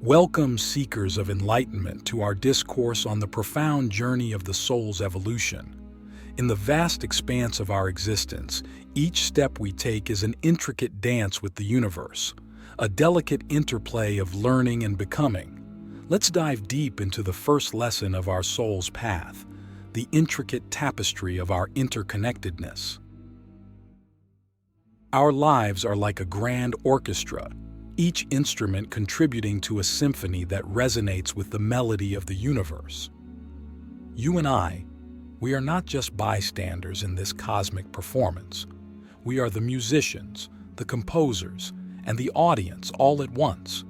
Welcome, seekers of enlightenment, to our discourse on the profound journey of the soul's evolution. In the vast expanse of our existence, each step we take is an intricate dance with the universe, a delicate interplay of learning and becoming. Let's dive deep into the first lesson of our soul's path, the intricate tapestry of our interconnectedness. Our lives are like a grand orchestra, each instrument contributing to a symphony that resonates with the melody of the universe. You and I, we are not just bystanders in this cosmic performance. We are the musicians, the composers, and the audience all at once.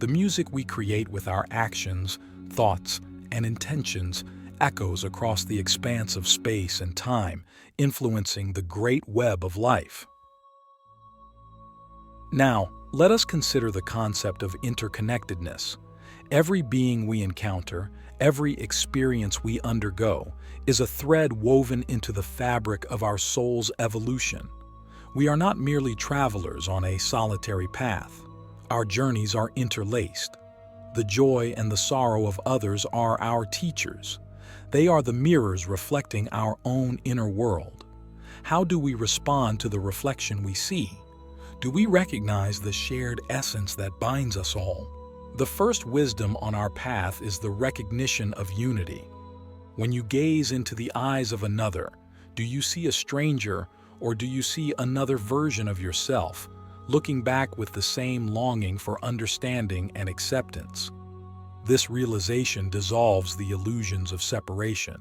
The music we create with our actions, thoughts, and intentions echoes across the expanse of space and time, influencing the great web of life. Now, let us consider the concept of interconnectedness. Every being we encounter, every experience we undergo, is a thread woven into the fabric of our soul's evolution. We are not merely travelers on a solitary path. Our journeys are interlaced. The joy and the sorrow of others are our teachers. They are the mirrors reflecting our own inner world. How do we respond to the reflection we see? Do we recognize the shared essence that binds us all? The first wisdom on our path is the recognition of unity. When you gaze into the eyes of another, do you see a stranger, or do you see another version of yourself, looking back with the same longing for understanding and acceptance? This realization dissolves the illusions of separation,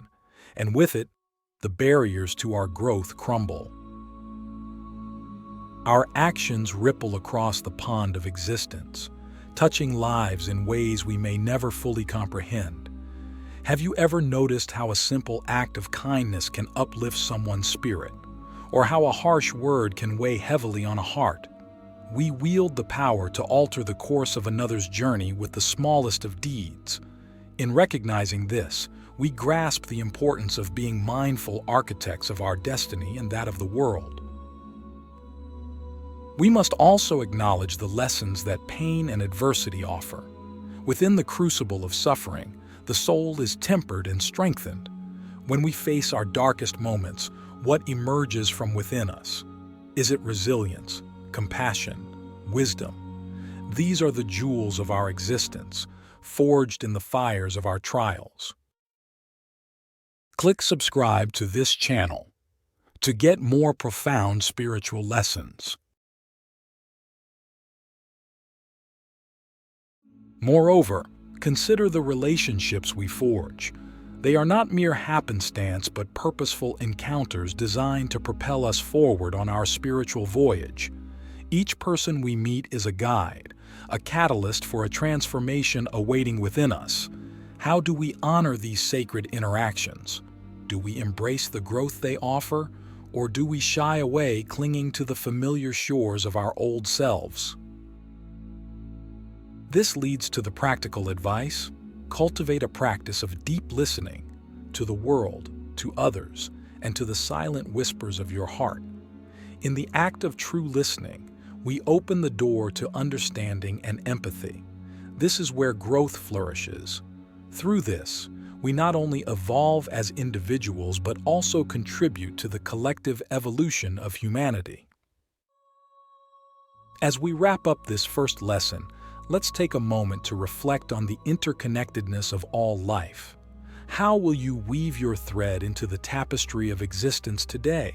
and with it, the barriers to our growth crumble. Our actions ripple across the pond of existence, touching lives in ways we may never fully comprehend. Have you ever noticed how a simple act of kindness can uplift someone's spirit, or how a harsh word can weigh heavily on a heart? We wield the power to alter the course of another's journey with the smallest of deeds. In recognizing this, we grasp the importance of being mindful architects of our destiny and that of the world. We must also acknowledge the lessons that pain and adversity offer. Within the crucible of suffering, the soul is tempered and strengthened. When we face our darkest moments, what emerges from within us? Is it resilience, compassion, wisdom? These are the jewels of our existence, forged in the fires of our trials. Click subscribe to this channel to get more profound spiritual lessons. Moreover, consider the relationships we forge. They are not mere happenstance but purposeful encounters designed to propel us forward on our spiritual voyage. Each person we meet is a guide, a catalyst for a transformation awaiting within us. How do we honor these sacred interactions? Do we embrace the growth they offer, or do we shy away, clinging to the familiar shores of our old selves? This leads to the practical advice: cultivate a practice of deep listening to the world, to others, and to the silent whispers of your heart. In the act of true listening, we open the door to understanding and empathy. This is where growth flourishes. Through this, we not only evolve as individuals but also contribute to the collective evolution of humanity. As we wrap up this first lesson, let's take a moment to reflect on the interconnectedness of all life. How will you weave your thread into the tapestry of existence today?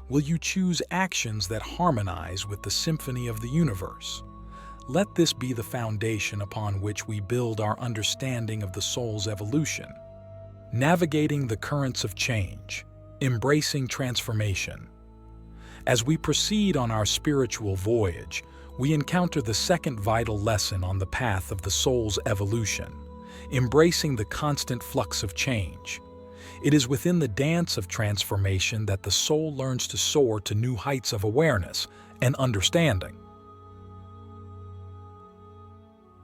Will you choose actions that harmonize with the symphony of the universe? Let this be the foundation upon which we build our understanding of the soul's evolution. Navigating the currents of change, embracing transformation. As we proceed on our spiritual voyage, we encounter the second vital lesson on the path of the soul's evolution, embracing the constant flux of change. It is within the dance of transformation that the soul learns to soar to new heights of awareness and understanding.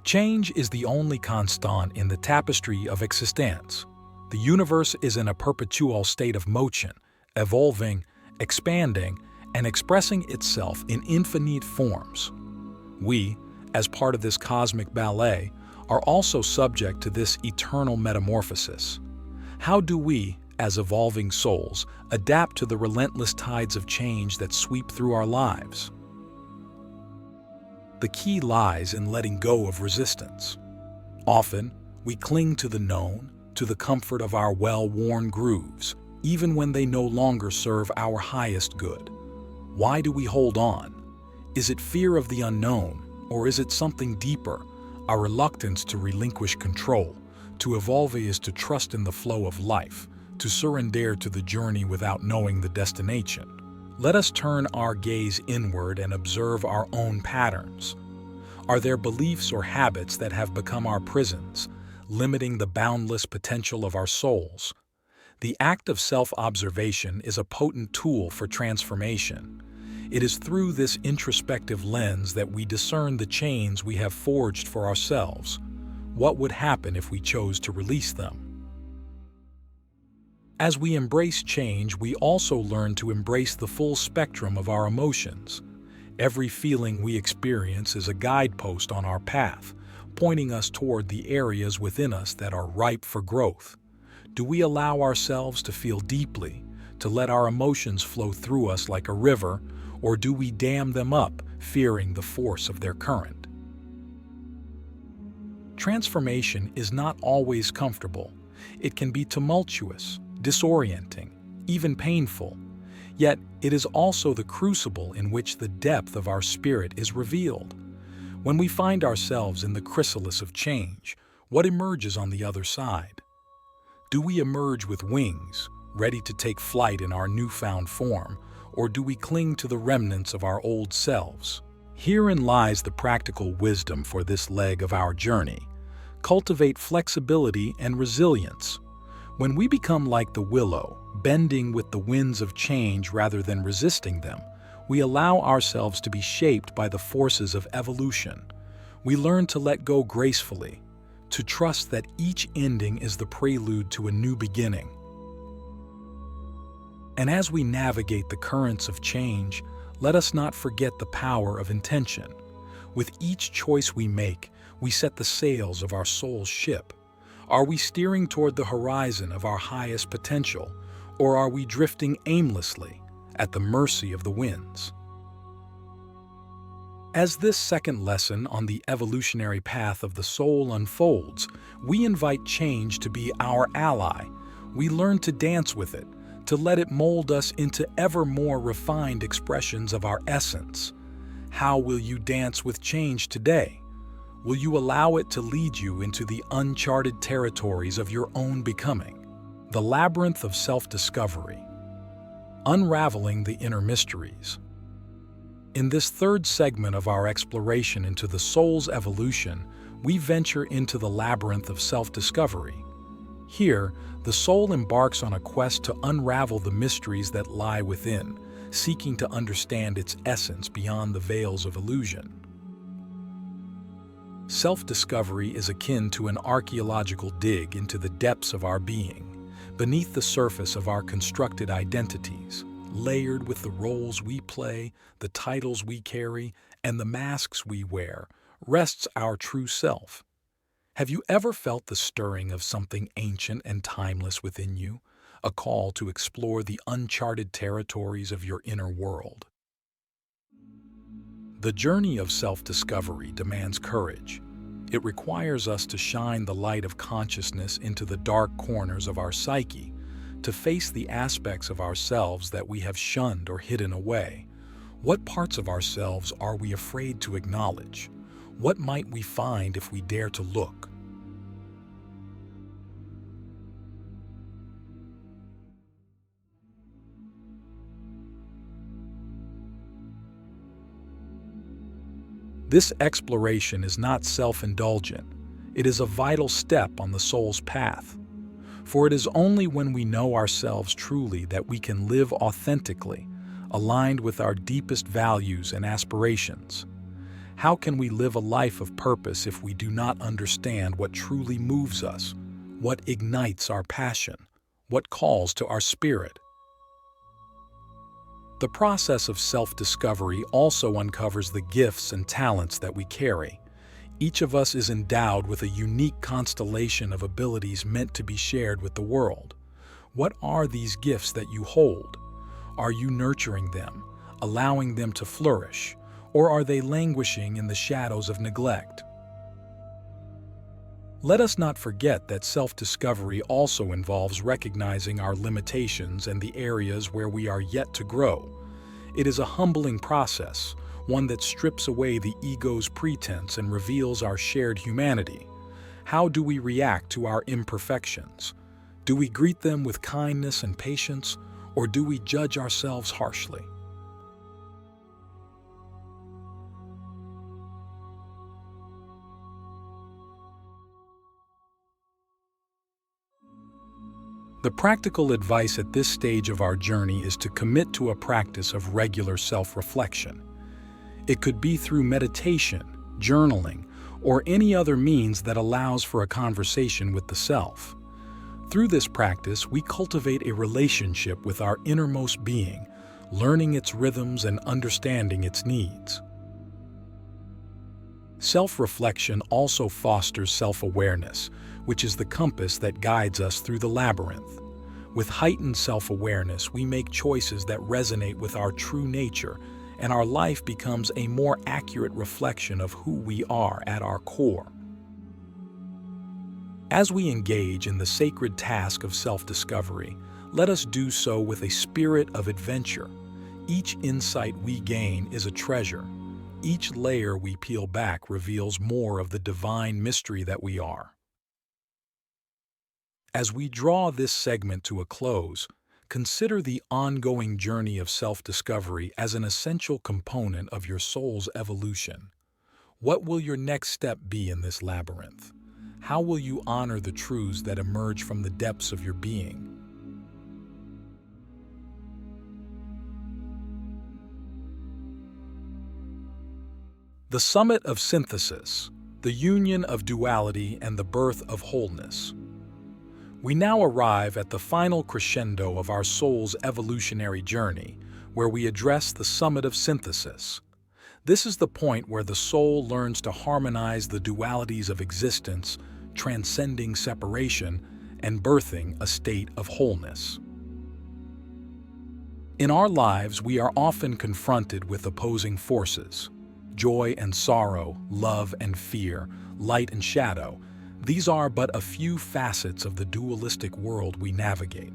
Change is the only constant in the tapestry of existence. The universe is in a perpetual state of motion, evolving, expanding, and expressing itself in infinite forms. We, as part of this cosmic ballet, are also subject to this eternal metamorphosis. How do we, as evolving souls, adapt to the relentless tides of change that sweep through our lives? The key lies in letting go of resistance. Often, we cling to the known, to the comfort of our well-worn grooves, even when they no longer serve our highest good. Why do we hold on? Is it fear of the unknown, or is it something deeper, a reluctance to relinquish control? To evolve is to trust in the flow of life, to surrender to the journey without knowing the destination. Let us turn our gaze inward and observe our own patterns. Are there beliefs or habits that have become our prisons, limiting the boundless potential of our souls? The act of self-observation is a potent tool for transformation. It is through this introspective lens that we discern the chains we have forged for ourselves. What would happen if we chose to release them? As we embrace change, we also learn to embrace the full spectrum of our emotions. Every feeling we experience is a guidepost on our path, pointing us toward the areas within us that are ripe for growth. Do we allow ourselves to feel deeply, to let our emotions flow through us like a river, or do we dam them up, fearing the force of their current? Transformation is not always comfortable. It can be tumultuous, disorienting, even painful. Yet it is also the crucible in which the depth of our spirit is revealed. When we find ourselves in the chrysalis of change, what emerges on the other side? Do we emerge with wings, ready to take flight in our newfound form, or do we cling to the remnants of our old selves? Herein lies the practical wisdom for this leg of our journey. Cultivate flexibility and resilience. When we become like the willow, bending with the winds of change rather than resisting them, we allow ourselves to be shaped by the forces of evolution. We learn to let go gracefully, to trust that each ending is the prelude to a new beginning. And as we navigate the currents of change, let us not forget the power of intention. With each choice we make, we set the sails of our soul's ship. Are we steering toward the horizon of our highest potential, or are we drifting aimlessly at the mercy of the winds? As this second lesson on the evolutionary path of the soul unfolds, we invite change to be our ally. We learn to dance with it, to let it mold us into ever more refined expressions of our essence. How will you dance with change today? Will you allow it to lead you into the uncharted territories of your own becoming? The labyrinth of self-discovery. Unraveling the inner mysteries. In this third segment of our exploration into the soul's evolution, we venture into the labyrinth of self-discovery. Here, the soul embarks on a quest to unravel the mysteries that lie within, seeking to understand its essence beyond the veils of illusion. Self-discovery is akin to an archaeological dig into the depths of our being, beneath the surface of our constructed identities, layered with the roles we play, the titles we carry, and the masks we wear, rests our true self. Have you ever felt the stirring of something ancient and timeless within you, a call to explore the uncharted territories of your inner world? The journey of self-discovery demands courage. It requires us to shine the light of consciousness into the dark corners of our psyche, to face the aspects of ourselves that we have shunned or hidden away. What parts of ourselves are we afraid to acknowledge? What might we find if we dare to look? This exploration is not self-indulgent. It is a vital step on the soul's path. For it is only when we know ourselves truly that we can live authentically, aligned with our deepest values and aspirations. How can we live a life of purpose if we do not understand what truly moves us, what ignites our passion, what calls to our spirit? The process of self-discovery also uncovers the gifts and talents that we carry. Each of us is endowed with a unique constellation of abilities meant to be shared with the world. What are these gifts that you hold? Are you nurturing them, allowing them to flourish, or are they languishing in the shadows of neglect? Let us not forget that self-discovery also involves recognizing our limitations and the areas where we are yet to grow. It is a humbling process, one that strips away the ego's pretense and reveals our shared humanity. How do we react to our imperfections? Do we greet them with kindness and patience, or do we judge ourselves harshly? The practical advice at this stage of our journey is to commit to a practice of regular self-reflection. It could be through meditation, journaling, or any other means that allows for a conversation with the self. Through this practice, we cultivate a relationship with our innermost being, learning its rhythms and understanding its needs. Self-reflection also fosters self-awareness, which is the compass that guides us through the labyrinth. With heightened self-awareness, we make choices that resonate with our true nature, and our life becomes a more accurate reflection of who we are at our core. As we engage in the sacred task of self-discovery, let us do so with a spirit of adventure. Each insight we gain is a treasure. Each layer we peel back reveals more of the divine mystery that we are. As we draw this segment to a close, consider the ongoing journey of self-discovery as an essential component of your soul's evolution. What will your next step be in this labyrinth? How will you honor the truths that emerge from the depths of your being? The summit of synthesis, the union of duality and the birth of wholeness. We now arrive at the final crescendo of our soul's evolutionary journey, where we address the summit of synthesis. This is the point where the soul learns to harmonize the dualities of existence, transcending separation and birthing a state of wholeness. In our lives, we are often confronted with opposing forces: joy and sorrow, love and fear, light and shadow. These are but a few facets of the dualistic world we navigate.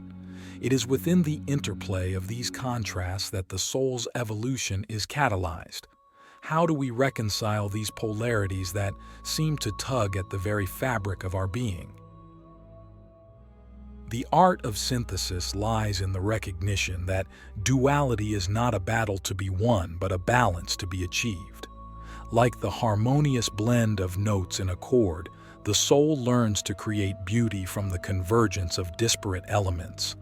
It is within the interplay of these contrasts that the soul's evolution is catalyzed. How do we reconcile these polarities that seem to tug at the very fabric of our being? The art of synthesis lies in the recognition that duality is not a battle to be won, but a balance to be achieved. Like the harmonious blend of notes in a chord, the soul learns to create beauty from the convergence of disparate elements.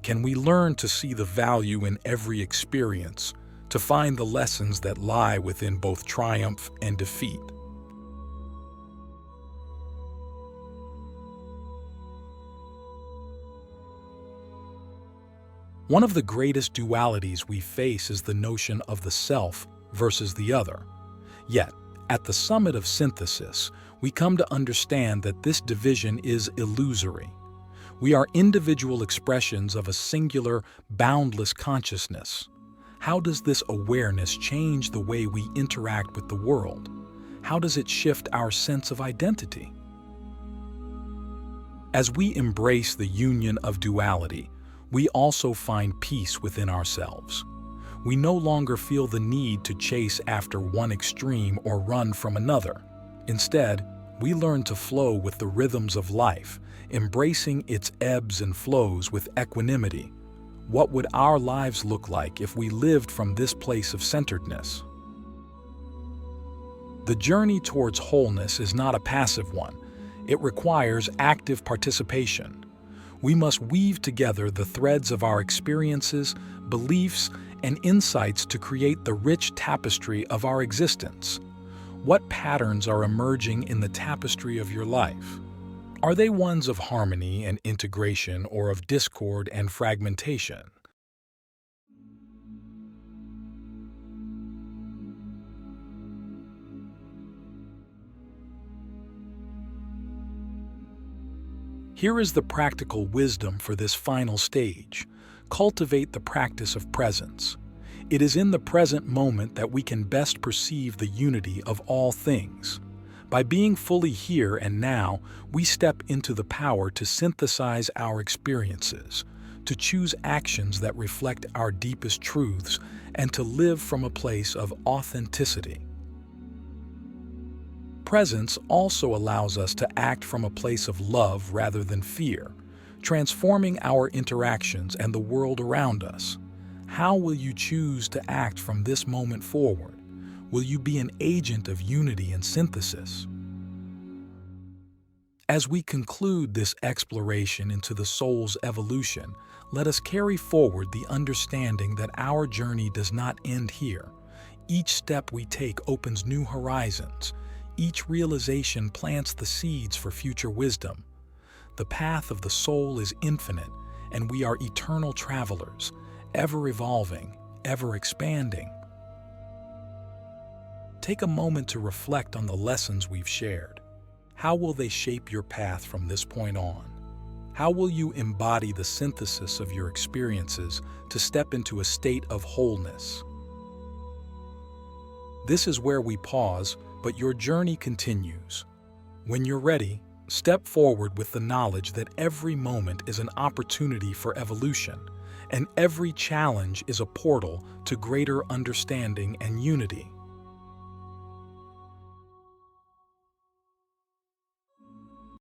Can we learn to see the value in every experience, to find the lessons that lie within both triumph and defeat? One of the greatest dualities we face is the notion of the self versus the other. Yet, at the summit of synthesis, we come to understand that this division is illusory. We are individual expressions of a singular, boundless consciousness. How does this awareness change the way we interact with the world? How does it shift our sense of identity? As we embrace the union of duality, we also find peace within ourselves. We no longer feel the need to chase after one extreme or run from another. Instead, we learn to flow with the rhythms of life, embracing its ebbs and flows with equanimity. What would our lives look like if we lived from this place of centeredness? The journey towards wholeness is not a passive one. It requires active participation. We must weave together the threads of our experiences, beliefs, and insights to create the rich tapestry of our existence. What patterns are emerging in the tapestry of your life? Are they ones of harmony and integration or of discord and fragmentation? Here is the practical wisdom for this final stage. Cultivate the practice of presence. It is in the present moment that we can best perceive the unity of all things. By being fully here and now, we step into the power to synthesize our experiences, to choose actions that reflect our deepest truths, and to live from a place of authenticity. Presence also allows us to act from a place of love rather than fear, transforming our interactions and the world around us. How will you choose to act from this moment forward? Will you be an agent of unity and synthesis? As we conclude this exploration into the soul's evolution, let us carry forward the understanding that our journey does not end here. Each step we take opens new horizons. Each realization plants the seeds for future wisdom. The path of the soul is infinite, and we are eternal travelers, ever evolving, ever expanding. Take a moment to reflect on the lessons we've shared. How will they shape your path from this point on? How will you embody the synthesis of your experiences to step into a state of wholeness? This is where we pause, but your journey continues. When you're ready, step forward with the knowledge that every moment is an opportunity for evolution, and every challenge is a portal to greater understanding and unity.